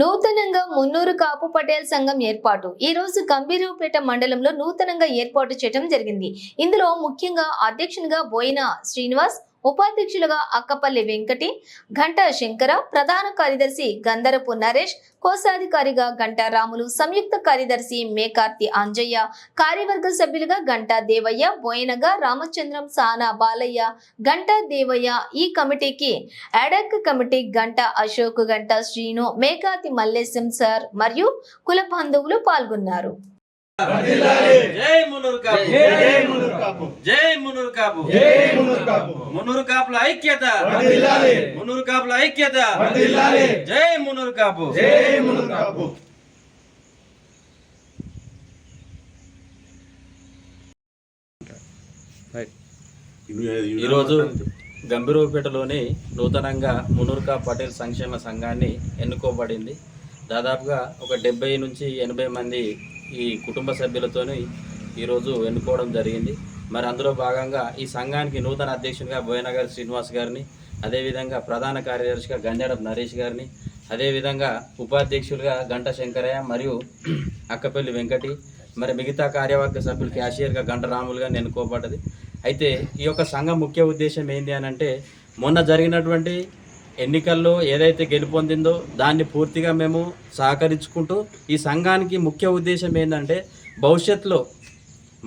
నూతనంగా మున్నూరు కాపు పటేల్ సంఘం ఏర్పాటు ఈ రోజు గంభీరావుపేట మండలంలో నూతనంగా ఏర్పాటు చేయడం జరిగింది. ఇందులో ముఖ్యంగా అధ్యక్షునిగా బోయిన శ్రీనివాస్, ఉపాధ్యక్షులుగా అక్కపల్లి వెంకటి, ఘంటా శంకర, ప్రధాన కార్యదర్శి గంధరపు నరేష్, కోశాధికారిగా గంటా రాములు, సంయుక్త కార్యదర్శి మేకార్తి అంజయ్య, కార్యవర్గ సభ్యులుగా గంటా దేవయ్య, బోయనగా రామచంద్రం, సానా బాలయ్య, గంటా దేవయ్య. ఈ కమిటీకి ad hoc committee Ganta Ashok, Ganta Srinu, Mekarthi Mallesham sir మరియు కుల బంధువులు పాల్గొన్నారు. జై మున్నూరు కాపు, జై మున్నూరు కాపు, జై మున్నూరు కాపు, జై మున్నూరు కాపు. మున్నూరు కాపుల ఐక్యత వర్ధిల్లాలి, మున్నూరు కాపుల ఐక్యత వర్ధిల్లాలి. జై మున్నూరు కాపు, జై మున్నూరు కాపు. ఈరోజు గంభీరావుపేటలోని నూతనంగా మున్నూరు కాపు పటేల్ సంక్షేమ సంఘాన్ని ఎన్నుకోబడింది. దాదాపుగా ఒక 70 నుంచి 80 మంది ఈ కుటుంబ సభ్యులతోని ఈరోజు ఎన్నుకోవడం జరిగింది. మరి అందులో భాగంగా ఈ సంఘానికి నూతన అధ్యక్షునిగా బోయనగారి శ్రీనివాస్ గారిని, అదేవిధంగా ప్రధాన కార్యదర్శిగా గంజాడపు నరేష్ గారిని, అదేవిధంగా ఉపాధ్యక్షులుగా గంటా శంకరయ్య మరియు అక్కపల్లి వెంకటి, మరి మిగతా కార్యవర్గ సభ్యులు క్యాషియర్గా గంటా రాములుగా ఎన్నుకోబడ్డది. అయితే ఈ యొక్క సంఘం ముఖ్య ఉద్దేశం ఏంటి అని అంటే, మొన్న జరిగినటువంటి ఎన్నికల్లో ఏదైతే గెలుపొందిందో దాన్ని పూర్తిగా మేము సహకరించుకుంటూ, ఈ సంఘానికి ముఖ్య ఉద్దేశం ఏంటంటే, భవిష్యత్తులో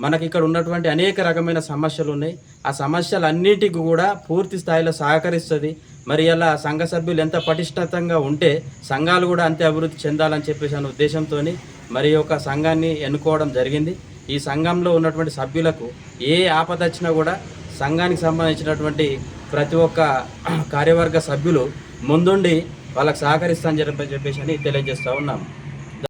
మనకి ఇక్కడ ఉన్నటువంటి అనేక రకమైన సమస్యలు ఉన్నాయి. ఆ సమస్యలన్నిటికీ కూడా పూర్తి స్థాయిలో సహకరిస్తుంది. మరి ఇలా సంఘ సభ్యులు ఎంత పటిష్టంగా ఉంటే సంఘాలు కూడా అంతే అభివృద్ధి చెందాలని చెప్పేసి అనే ఉద్దేశంతో మరి ఒక సంఘాన్ని ఎన్నుకోవడం జరిగింది. ఈ సంఘంలో ఉన్నటువంటి సభ్యులకు ఏ ఆపద వచ్చినా కూడా సంఘానికి సంబంధించినటువంటి ప్రతి ఒక్క కార్యవర్గ సభ్యులు ముందుండి వాళ్ళకి సహకరిస్తానని చెప్పేసి తెలియజేస్తూ ఉన్నాం.